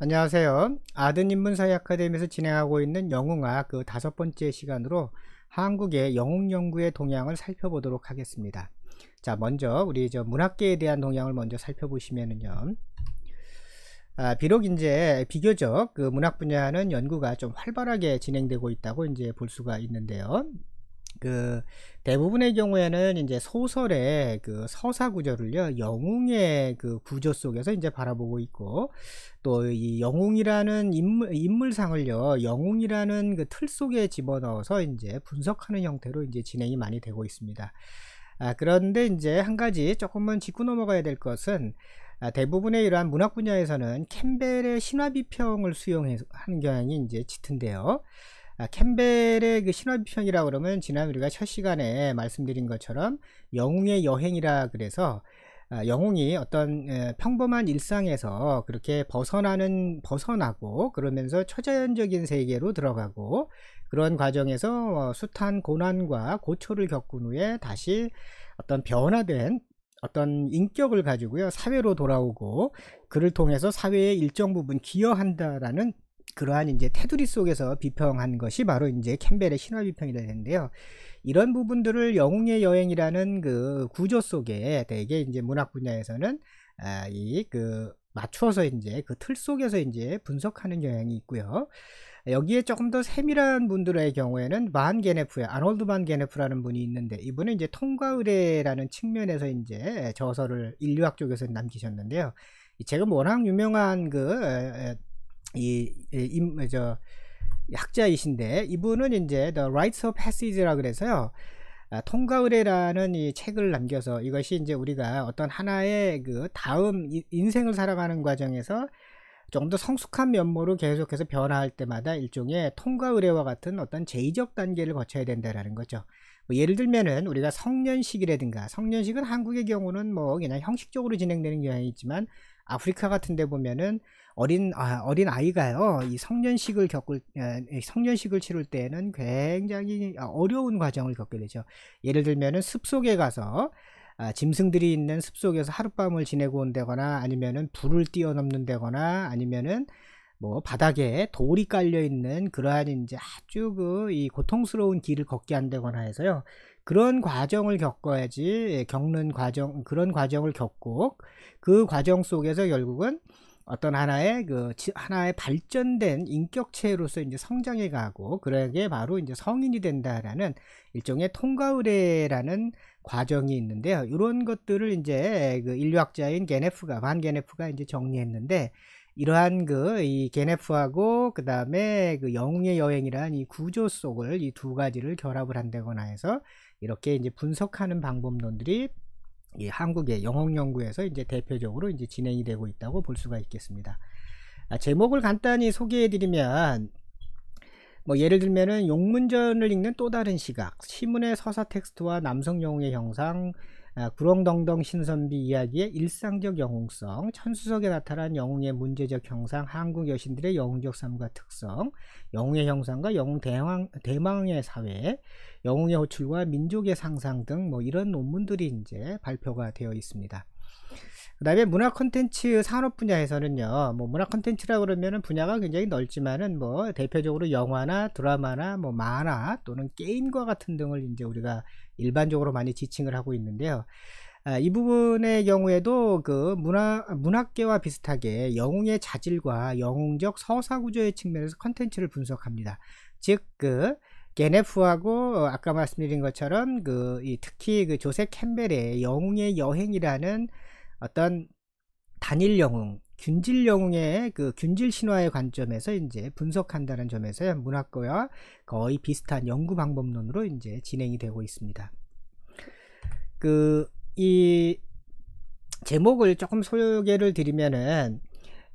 안녕하세요. 아드인문사회 아카데미에서 진행하고 있는 영웅학 그 5번째 시간으로 한국의 영웅 연구의 동향을 살펴보도록 하겠습니다. 자, 먼저 우리 문학계에 대한 동향을 먼저 살펴보시면은요. 비록 이제 비교적 그 문학 분야는 연구가 좀 활발하게 진행되고 있다고 이제 볼 수가 있는데요. 그 대부분의 경우에는 이제 소설의 그 서사 구조를요, 영웅의 그 구조 속에서 이제 바라보고 있고, 또 이 영웅이라는 인물상을요, 영웅이라는 그 틀 속에 집어넣어서 이제 분석하는 형태로 이제 진행이 많이 되고 있습니다. 그런데 이제 한 가지 조금은 짚고 넘어가야 될 것은, 대부분의 이러한 문학 분야에서는 캠벨의 신화 비평을 수용하는 경향이 이제 짙은데요. 캠벨의 그 신화 비평이라 그러면 지난 우리가 첫 시간에 말씀드린 것처럼 영웅의 여행이라 그래서 영웅이 어떤 평범한 일상에서 그렇게 벗어나고 그러면서 초자연적인 세계로 들어가고, 그런 과정에서 숱한 고난과 고초를 겪은 후에 다시 어떤 변화된 어떤 인격을 가지고요, 사회로 돌아오고 그를 통해서 사회의 일정 부분 기여한다라는 그러한 이제 테두리 속에서 비평한 것이 바로 이제 캠벨의 신화 비평이 되는데요. 이런 부분들을 영웅의 여행이라는 그 구조 속에 대개 이제 문학 분야에서는 이 그 맞추어서 이제 그 틀 속에서 이제 분석하는 경향이 있고요. 여기에 조금 더 세밀한 분들의 경우에는 아놀드 반 게네프라는 분이 있는데, 이분은 이제 통과 의례라는 측면에서 이제 저서를 인류학 쪽에서 남기셨는데요. 이 책은 워낙 유명한 학자이신데, 이분은 이제 The Rites of Passage라 그래서요, 통과 의례라는 이 책을 남겨서 이것이 이제 우리가 어떤 하나의 그 다음 인생을 살아가는 과정에서 좀 더 성숙한 면모로 계속해서 변화할 때마다 일종의 통과 의례와 같은 어떤 제의적 단계를 거쳐야 된다라는 거죠. 뭐 예를 들면은 우리가 성년식이라든가, 성년식은 한국의 경우는 뭐 그냥 형식적으로 진행되는 경향이 있지만, 아프리카 같은 데 보면은 어린 아이가요, 이 성년식을 치를 때에는 굉장히 어려운 과정을 겪게 되죠. 예를 들면은 숲속에 가서 짐승들이 있는 숲속에서 하룻밤을 지내고 온다거나, 아니면은 불을 뛰어넘는다거나, 아니면은 뭐 바닥에 돌이 깔려 있는 그러한 이제 아주 이 고통스러운 길을 걷게 한다거나 해서요, 그런 과정을 겪어야지, 그런 과정을 겪고 그 과정 속에서 결국은 어떤 하나의 발전된 인격체로서 이제 성장해 가고, 그러게 바로 이제 성인이 된다라는 일종의 통과 의례라는 과정이 있는데요. 이런 것들을 이제 그 인류학자인 반 게네프가 이제 정리했는데, 이러한 이 게네프하고 그 다음에 그 영웅의 여행이라는 이 구조 속을, 이 두 가지를 결합을 한다거나 해서 이렇게 이제 분석하는 방법론들이 이 한국의 영웅 연구에서 이제 대표적으로 이제 진행이 되고 있다고 볼 수가 있겠습니다. 제목을 간단히 소개해 드리면, 뭐 예를 들면은 용문전을 읽는 또 다른 시각, 시문의 서사 텍스트와 남성 영웅의 형상, 구렁덩덩 신선비 이야기의 일상적 영웅성, 천수석에 나타난 영웅의 문제적 형상, 한국 여신들의 영웅적 삶과 특성, 영웅의 형상과 영웅 대망의 사회, 영웅의 호출과 민족의 상상 등 뭐 이런 논문들이 이제 발표가 되어 있습니다. 그 다음에 문화 콘텐츠 산업 분야에서는요, 뭐 문화 콘텐츠라 그러면은 분야가 굉장히 넓지만은, 뭐 대표적으로 영화나 드라마나 뭐 만화 또는 게임과 같은 등을 이제 우리가 일반적으로 많이 지칭을 하고 있는데요. 이 부분의 경우에도 그 문학계와 비슷하게 영웅의 자질과 영웅적 서사 구조의 측면에서 콘텐츠를 분석합니다. 즉 게네프하고 아까 말씀드린 것처럼 특히 그 조셉 캠벨의 영웅의 여행이라는 어떤 단일 영웅, 균질 영웅의 그 균질 신화의 관점에서 이제 분석한다는 점에서 문학과 거의 비슷한 연구 방법론으로 이제 진행이 되고 있습니다. 이 제목을 조금 소개를 드리면은,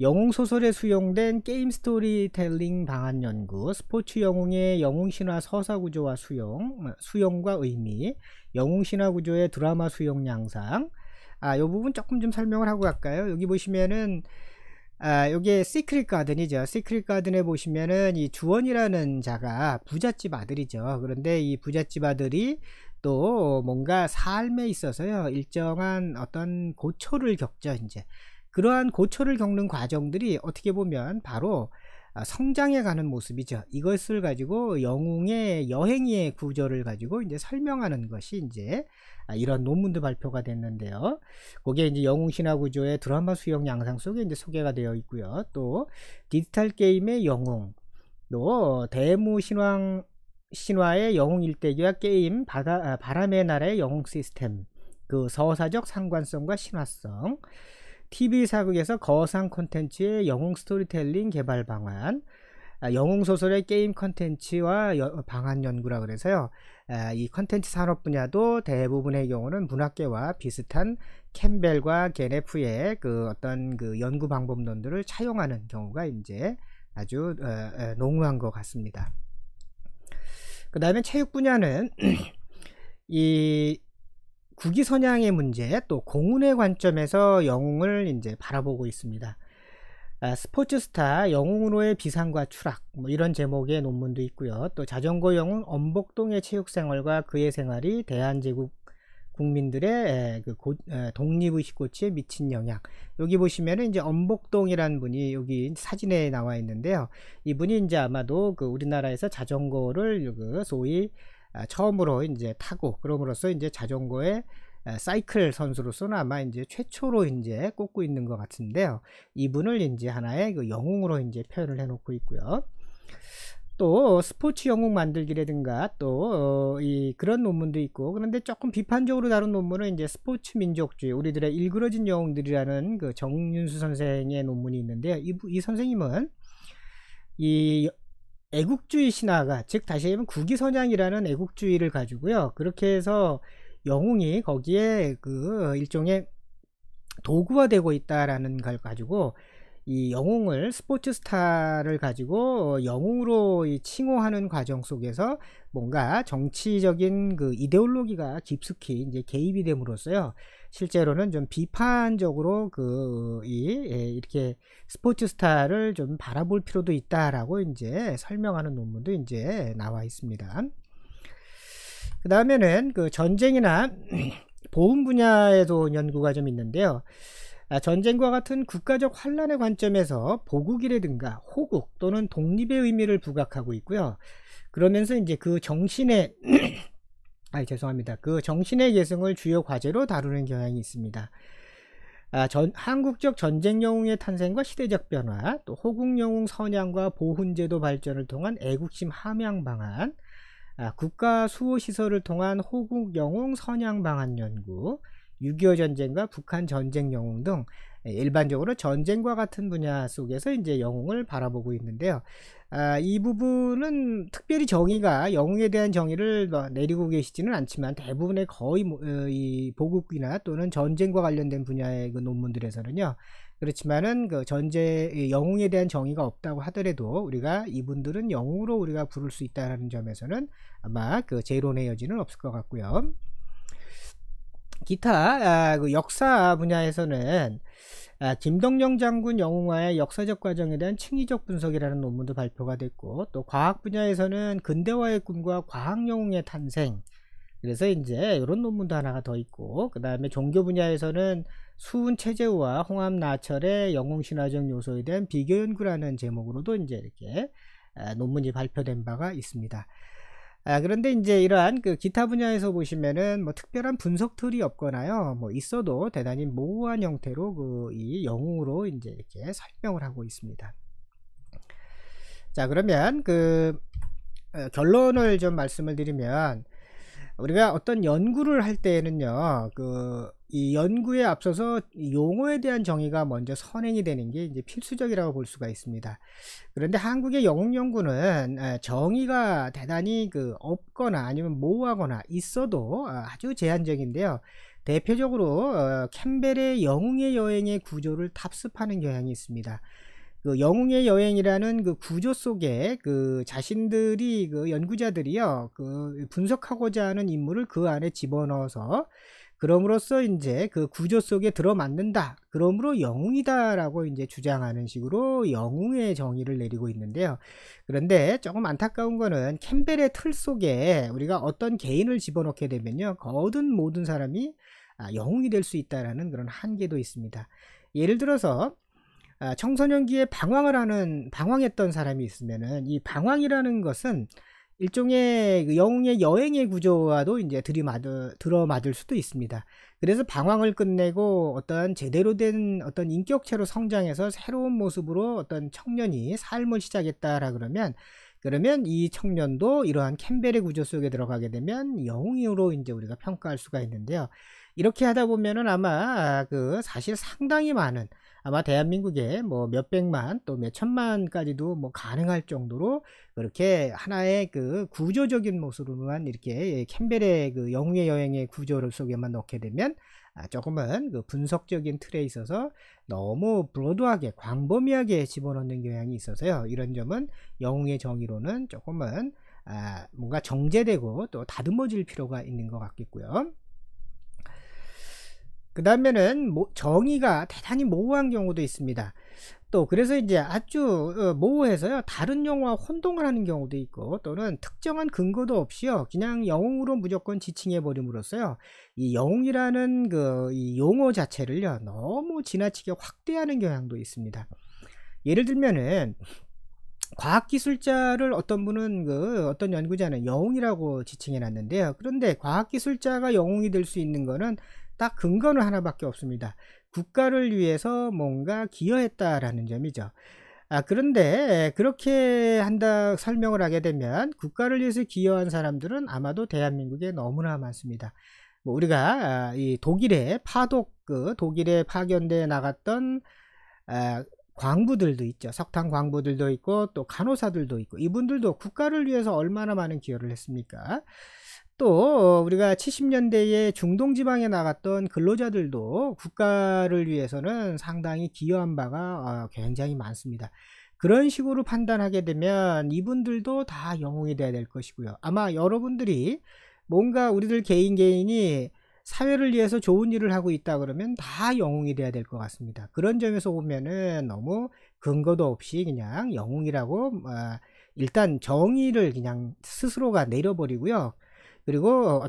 영웅 소설에 수용된 게임 스토리텔링 방안 연구, 스포츠 영웅의 영웅 신화 서사 구조와 수용과 의미, 영웅 신화 구조의 드라마 수용 양상. 이 부분 조금 좀 설명을 하고 갈까요? 여기 보시면은 여기에 시크릿 가든이죠. 시크릿 가든에 보시면은 이 주원이라는 자가 부잣집 아들이죠. 그런데 이 부잣집 아들이 또 뭔가 삶에 있어서요, 일정한 어떤 고초를 겪죠. 이제 그러한 고초를 겪는 과정들이 어떻게 보면 바로 성장해 가는 모습이죠. 이것을 가지고 영웅의 여행의 구조를 가지고 이제 설명하는 것이 이제 이런 논문도 발표가 됐는데요. 그게 이제 영웅 신화 구조의 드라마 수용 양상 속에 이제 소개가 되어 있고요. 또 디지털 게임의 영웅, 또 대무 신화의 영웅 일대기와 게임 바람의 나라의 영웅 시스템, 그 서사적 상관성과 신화성, TV 사극에서 거상 콘텐츠의 영웅 스토리텔링 개발 방안, 영웅 소설의 게임 콘텐츠와 방안 연구라 그래서요. 이 콘텐츠 산업 분야도 대부분의 경우는 문학계와 비슷한 캠벨과 게네프의 그 어떤 그 연구 방법론들을 차용하는 경우가 이제 아주 농후한 것 같습니다. 그 다음에 체육 분야는 이 국위선양의 문제, 또 공운의 관점에서 영웅을 이제 바라보고 있습니다. 스포츠스타 영웅으로의 비상과 추락, 뭐 이런 제목의 논문도 있고요. 또 자전거 영웅 엄복동의 체육생활과 그의 생활이 대한제국 국민들의 독립의식 고취에 미친 영향. 여기 보시면은 이제 엄복동이라는 분이 여기 사진에 나와 있는데요. 이분이 이제 아마도 그 우리나라에서 자전거를 소위 처음으로 이제 타고, 그럼으로써 이제 자전거의 사이클 선수로서는 아마 이제 최초로 이제 꼽고 있는 것 같은데요. 이분을 이제 하나의 그 영웅으로 이제 표현을 해 놓고 있고요. 또 스포츠 영웅 만들기라든가 또 그런 논문도 있고, 그런데 조금 비판적으로 다룬 논문은 이제 스포츠 민족주의, 우리들의 일그러진 영웅들이라는 그 정윤수 선생의 논문이 있는데요. 이 선생님은 이 애국주의 신화가, 즉 다시 얘기하면 국위선양이라는 애국주의를 가지고요, 그렇게 해서 영웅이 거기에 그 일종의 도구화되고 있다라는 걸 가지고 이 영웅을, 스포츠 스타를 가지고 영웅으로 칭호하는 과정 속에서 뭔가 정치적인 그 이데올로기가 깊숙이 이제 개입이 됨으로써요, 실제로는 좀 비판적으로 이렇게 스포츠 스타를 좀 바라볼 필요도 있다라고 이제 설명하는 논문도 이제 나와 있습니다. 그 다음에는 그 전쟁이나 보훈 분야에도 연구가 좀 있는데요. 전쟁과 같은 국가적 환란의 관점에서 보국이라든가 호국 또는 독립의 의미를 부각하고 있고요. 그러면서 이제 그 정신의 그 정신의 계승을 주요 과제로 다루는 경향이 있습니다. 한국적 전쟁 영웅의 탄생과 시대적 변화, 또 호국 영웅 선양과 보훈제도 발전을 통한 애국심 함양 방안, 국가 수호 시설을 통한 호국 영웅 선양 방안 연구, 6.25 전쟁과 북한 전쟁 영웅 등 일반적으로 전쟁과 같은 분야 속에서 이제 영웅을 바라보고 있는데요. 이 부분은 특별히 정의가, 영웅에 대한 정의를 내리고 계시지는 않지만 대부분의 거의 이 보국이나 또는 전쟁과 관련된 분야의 그 논문들에서는요, 그렇지만은 그 영웅에 대한 정의가 없다고 하더라도 우리가 이분들은 영웅으로 우리가 부를 수 있다라는 점에서는 아마 그 재론의 여지는 없을 것 같고요. 기타 그 역사 분야에서는 김덕령 장군 영웅화의 역사적 과정에 대한 층위적 분석이라는 논문도 발표가 됐고, 또 과학 분야에서는 근대화의 꿈과 과학 영웅의 탄생, 그래서 이제 이런 논문도 하나가 더 있고, 그 다음에 종교 분야에서는 수훈 최재우와 홍합 나철의 영웅 신화적 요소에 대한 비교 연구라는 제목으로도 이제 이렇게 논문이 발표된 바가 있습니다. 그런데 이제 이러한 그 기타 분야에서 보시면은 뭐 특별한 분석 툴이 없거나요, 뭐 있어도 대단히 모호한 형태로 이 영웅으로 이제 이렇게 설명을 하고 있습니다. 자, 그러면 결론을 좀 말씀을 드리면, 우리가 어떤 연구를 할 때에는요, 이 연구에 앞서서 용어에 대한 정의가 먼저 선행이 되는 게 이제 필수적이라고 볼 수가 있습니다. 그런데 한국의 영웅 연구는 정의가 대단히 없거나 아니면 모호하거나 있어도 아주 제한적인데요. 대표적으로 캠벨의 영웅의 여행의 구조를 답습하는 경향이 있습니다. 영웅의 여행이라는 그 구조 속에 자신들이 연구자들이요, 분석하고자 하는 인물을 그 안에 집어넣어서 그럼으로써 이제 그 구조 속에 들어맞는다, 그러므로 영웅이다라고 이제 주장하는 식으로 영웅의 정의를 내리고 있는데요. 그런데 조금 안타까운 거는 캠벨의 틀 속에 우리가 어떤 개인을 집어넣게 되면요, 거든 모든 사람이 영웅이 될 수 있다라는 그런 한계도 있습니다. 예를 들어서 청소년기에 방황했던 사람이 있으면은 이 방황이라는 것은 일종의 그 영웅의 여행의 구조와도 이제 들어맞을 수도 있습니다. 그래서 방황을 끝내고 어떤 제대로 된 어떤 인격체로 성장해서 새로운 모습으로 어떤 청년이 삶을 시작했다라 그러면 이 청년도 이러한 캠벨의 구조 속에 들어가게 되면 영웅으로 이제 우리가 평가할 수가 있는데요. 이렇게 하다 보면은 아마 그 사실 상당히 많은, 아마 대한민국에 뭐 몇백만 또 몇천만까지도 뭐 가능할 정도로 그렇게 하나의 그 구조적인 모습으로만 이렇게 캠벨의 그 영웅의 여행의 구조를 속에만 넣게 되면 조금은 그 분석적인 틀에 있어서 너무 브로드하게 광범위하게 집어넣는 경향이 있어서요. 이런 점은 영웅의 정의로는 조금은 뭔가 정제되고 또 다듬어질 필요가 있는 것 같겠고요. 그 다음에는 정의가 대단히 모호한 경우도 있습니다. 또 그래서 이제 아주 모호해서요, 다른 영웅과 혼동을 하는 경우도 있고, 또는 특정한 근거도 없이요 그냥 영웅으로 무조건 지칭해 버림으로써요 이 영웅이라는 이 용어 자체를요 너무 지나치게 확대하는 경향도 있습니다. 예를 들면은 과학기술자를 어떤 분은 어떤 연구자는 영웅이라고 지칭해 놨는데요. 그런데 과학기술자가 영웅이 될 수 있는 거는 딱 근거는 하나밖에 없습니다. 국가를 위해서 뭔가 기여했다라는 점이죠. 그런데 그렇게 설명을 하게 되면 국가를 위해서 기여한 사람들은 아마도 대한민국에 너무나 많습니다. 뭐 우리가 이 독일에 독일에 파견돼 나갔던 광부들도 있죠. 석탄 광부들도 있고 또 간호사들도 있고, 이분들도 국가를 위해서 얼마나 많은 기여를 했습니까? 또 우리가 70년대에 중동지방에 나갔던 근로자들도 국가를 위해서는 상당히 기여한 바가 굉장히 많습니다. 그런 식으로 판단하게 되면 이분들도 다 영웅이 돼야 될 것이고요. 아마 여러분들이 뭔가 우리들 개인이 사회를 위해서 좋은 일을 하고 있다 그러면 다 영웅이 돼야 될 것 같습니다. 그런 점에서 보면은 너무 근거도 없이 그냥 영웅이라고 일단 정의를 그냥 스스로가 내려버리고요. 그리고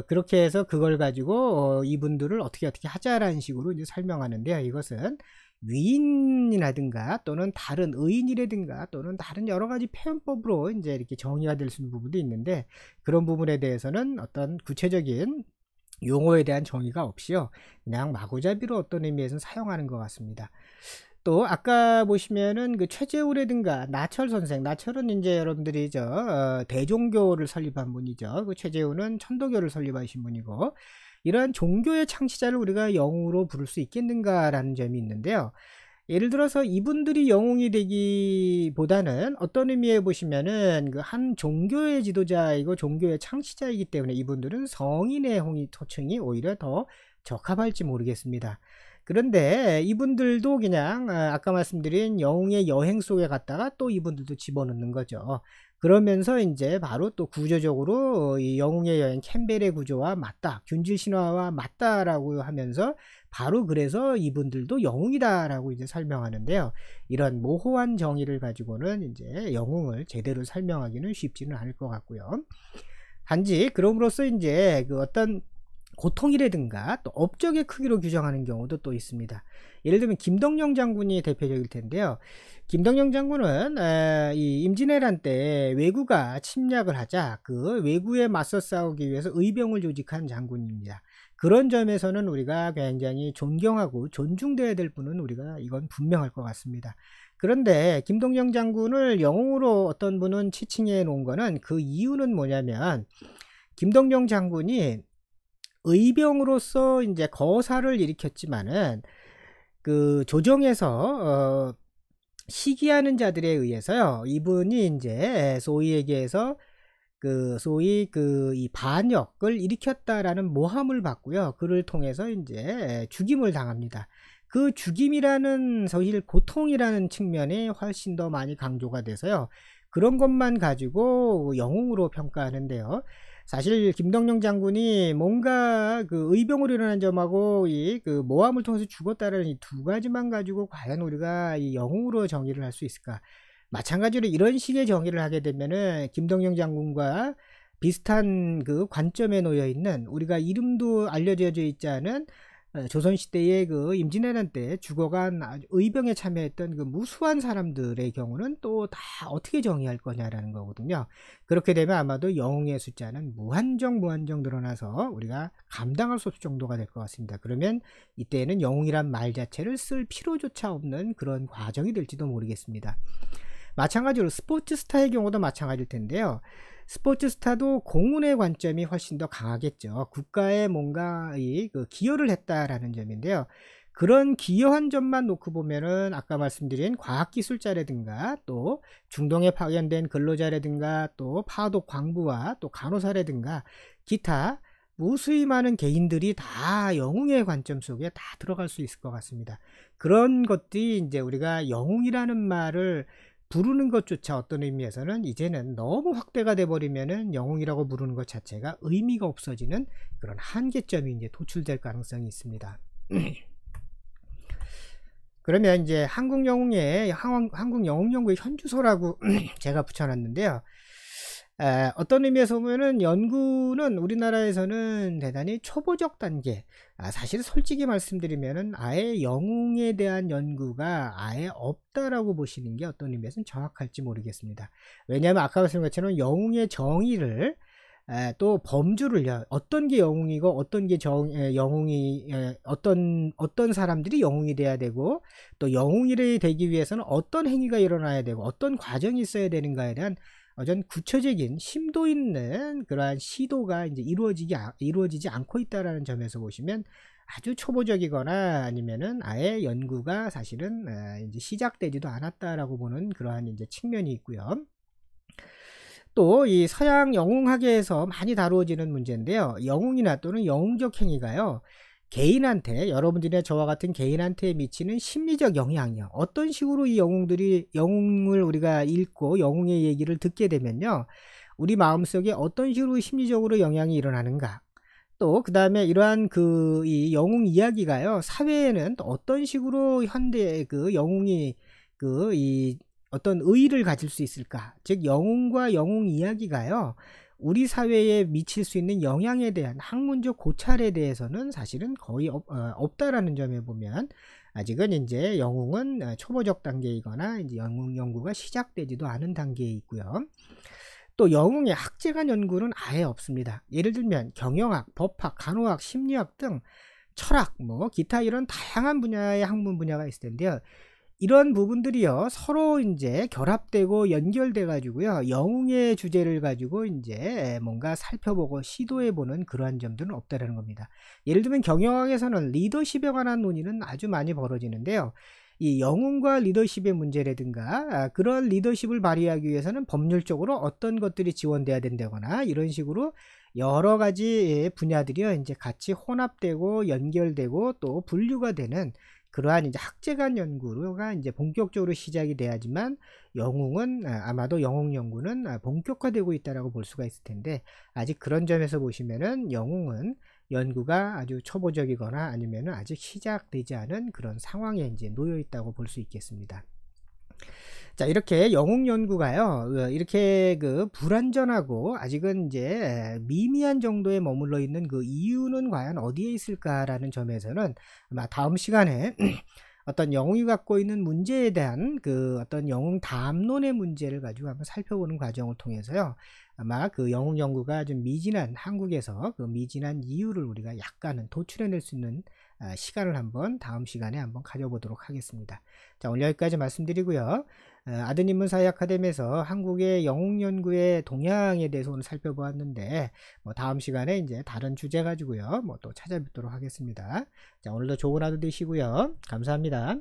그렇게 해서 그걸 가지고 이분들을 어떻게 하자라는 식으로 이제 설명하는데요. 이것은 위인이라든가 또는 다른 의인이라든가 또는 다른 여러 가지 표현법으로 이제 이렇게 정의가 될 수 있는 부분도 있는데, 그런 부분에 대해서는 어떤 구체적인 용어에 대한 정의가 없이요 그냥 마구잡이로 어떤 의미에서는 사용하는 것 같습니다. 또 아까 보시면은 그 최재우라든가 나철 선생, 나철은 이제 여러분들이 대종교를 설립한 분이죠. 그 최재우는 천도교를 설립하신 분이고, 이러한 종교의 창시자를 우리가 영웅으로 부를 수 있겠는가라는 점이 있는데요. 예를 들어서 이분들이 영웅이 되기보다는 어떤 의미에 보시면은 그 한 종교의 지도자이고 종교의 창시자이기 때문에 이분들은 성인의 호칭이 오히려 더 적합할지 모르겠습니다. 그런데 이분들도 그냥 아까 말씀드린 영웅의 여행 속에 갔다가 또 이분들도 집어넣는 거죠. 그러면서 이제 바로 또 구조적으로 이 영웅의 여행 캠벨의 구조와 맞다, 균질 신화와 맞다라고 하면서 바로 그래서 이분들도 영웅이다라고 이제 설명하는데요. 이런 모호한 정의를 가지고는 이제 영웅을 제대로 설명하기는 쉽지는 않을 것 같고요. 단지 그럼으로써 이제 어떤 고통이라든가 또 업적의 크기로 규정하는 경우도 또 있습니다. 예를 들면 김덕령 장군이 대표적일 텐데요. 김덕령 장군은 이 임진왜란 때 왜구가 침략을 하자 그 왜구에 맞서 싸우기 위해서 의병을 조직한 장군입니다. 그런 점에서는 우리가 굉장히 존경하고 존중돼야 될 분은 이건 분명할 것 같습니다. 그런데 김덕령 장군을 영웅으로 어떤 분은 지칭해 놓은 거는, 그 이유는 뭐냐면 김덕령 장군이 의병으로서 이제 거사를 일으켰지만은 그 조정에서 시기하는 자들에 의해서요 이분이 이제 소위 얘기해서 소위 이 반역을 일으켰다라는 모함을 받고요, 그를 통해서 이제 죽임을 당합니다. 그 죽임이라는 사실 고통이라는 측면이 훨씬 더 많이 강조가 돼서요 그런 것만 가지고 영웅으로 평가하는데요. 사실 김덕령 장군이 뭔가 의병으로 일어난 점하고 그 모함을 통해서 죽었다는 이 두 가지만 가지고 과연 우리가 이 영웅으로 정의를 할 수 있을까? 마찬가지로 이런 식의 정의를 하게 되면은 김덕령 장군과 비슷한 그 관점에 놓여 있는, 우리가 이름도 알려져 있지 않은 조선시대의 그 임진왜란 때 죽어간 의병에 참여했던 그 무수한 사람들의 경우는 또 다 어떻게 정의할 거냐라는 거거든요. 그렇게 되면 아마도 영웅의 숫자는 무한정 늘어나서 우리가 감당할 수 없을 정도가 될 것 같습니다. 그러면 이때에는 영웅이란 말 자체를 쓸 필요조차 없는 그런 과정이 될지도 모르겠습니다. 마찬가지로 스포츠 스타의 경우도 마찬가지일 텐데요. 스포츠 스타도 공운의 관점이 훨씬 더 강하겠죠. 국가에 뭔가 그 기여를 했다라는 점인데요. 그런 기여한 점만 놓고 보면은 아까 말씀드린 과학기술자라든가 또 중동에 파견된 근로자라든가 또 파독 광부와 또 간호사라든가 기타 무수히 많은 개인들이 다 영웅의 관점 속에 다 들어갈 수 있을 것 같습니다. 그런 것들이 이제 우리가 영웅이라는 말을 부르는 것조차 어떤 의미에서는 이제는 너무 확대가 돼 버리면은 영웅이라고 부르는 것 자체가 의미가 없어지는 그런 한계점이 이제 도출될 가능성이 있습니다. 그러면 이제 한국 영웅의 한국 영웅 연구의 현주소라고 제가 붙여놨는데요. 어떤 의미에서 보면은 연구는 우리나라에서는 대단히 초보적 단계, 사실 솔직히 말씀드리면은 아예 영웅에 대한 연구가 아예 없다라고 보시는 게 어떤 의미에서는 정확할지 모르겠습니다. 왜냐하면 아까 말씀드린 것처럼 영웅의 정의를 또 범주를요, 어떤 게 영웅이고 어떤 게 영웅이, 어떤 사람들이 영웅이 돼야 되고 또 영웅이 되기 위해서는 어떤 행위가 일어나야 되고 어떤 과정이 있어야 되는가에 대한 어전 구체적인 심도 있는 그러한 시도가 이제 이루어지지 않고 있다라는 점에서 보시면 아주 초보적이거나 아니면은 아예 연구가 사실은 이제 시작되지도 않았다라고 보는 그러한 이제 측면이 있고요. 또 이 서양 영웅학에서 많이 다루어지는 문제인데요. 영웅이나 또는 영웅적 행위가요, 개인한테, 여러분들이나 저와 같은 개인한테 미치는 심리적 영향이요, 어떤 식으로 이 영웅을 우리가 읽고 영웅의 얘기를 듣게 되면요, 우리 마음속에 어떤 식으로 심리적으로 영향이 일어나는가, 또 그 다음에 이러한 이 영웅 이야기가요, 사회에는 또 어떤 식으로 현대 그 영웅이 이 어떤 의의를 가질 수 있을까, 즉 영웅과 영웅 이야기가요, 우리 사회에 미칠 수 있는 영향에 대한 학문적 고찰에 대해서는 사실은 거의 없다라는 점에 보면 아직은 이제 영웅은 초보적 단계이거나 이제 영웅 연구가 시작되지도 않은 단계에 있고요. 또 영웅의 학제간 연구는 아예 없습니다. 예를 들면 경영학, 법학, 간호학, 심리학 등 철학, 뭐 기타 이런 다양한 분야의 학문 분야가 있을 텐데요. 이런 부분들이요, 서로 이제 결합되고 연결돼 가지고요, 영웅의 주제를 가지고 이제 뭔가 살펴보고 시도해 보는 그러한 점들은 없다라는 겁니다. 예를 들면 경영학에서는 리더십에 관한 논의는 아주 많이 벌어지는데요. 이 영웅과 리더십의 문제라든가 그런 리더십을 발휘하기 위해서는 법률적으로 어떤 것들이 지원돼야 된다거나 이런 식으로 여러 가지 분야들이요, 이제 같이 혼합되고 연결되고 또 분류가 되는 그러한 이제 학제간 연구가 이제 본격적으로 시작이 돼야지만 영웅은 아마도 영웅 연구는 본격화되고 있다라고 볼 수가 있을 텐데, 아직 그런 점에서 보시면은 영웅은 연구가 아주 초보적이거나 아니면은 아직 시작되지 않은 그런 상황에 이제 놓여 있다고 볼 수 있겠습니다. 자, 이렇게 영웅 연구가요, 이렇게 불완전하고 아직은 이제 미미한 정도에 머물러 있는 그 이유는 과연 어디에 있을까라는 점에서는 아마 다음 시간에 어떤 영웅이 갖고 있는 문제에 대한 어떤 영웅 담론의 문제를 가지고 한번 살펴보는 과정을 통해서요, 아마 영웅 연구가 좀 미진한 한국에서 그 미진한 이유를 우리가 약간은 도출해낼 수 있는 시간을 한번 다음 시간에 한번 가져보도록 하겠습니다. 자, 오늘 여기까지 말씀드리고요. 아드님은 사회 아카데미에서 한국의 영웅 연구의 동향에 대해서 오늘 살펴보았는데, 뭐 다음 시간에 이제 다른 주제 가지고요, 뭐 또 찾아뵙도록 하겠습니다. 자, 오늘도 좋은 하루 되시고요. 감사합니다.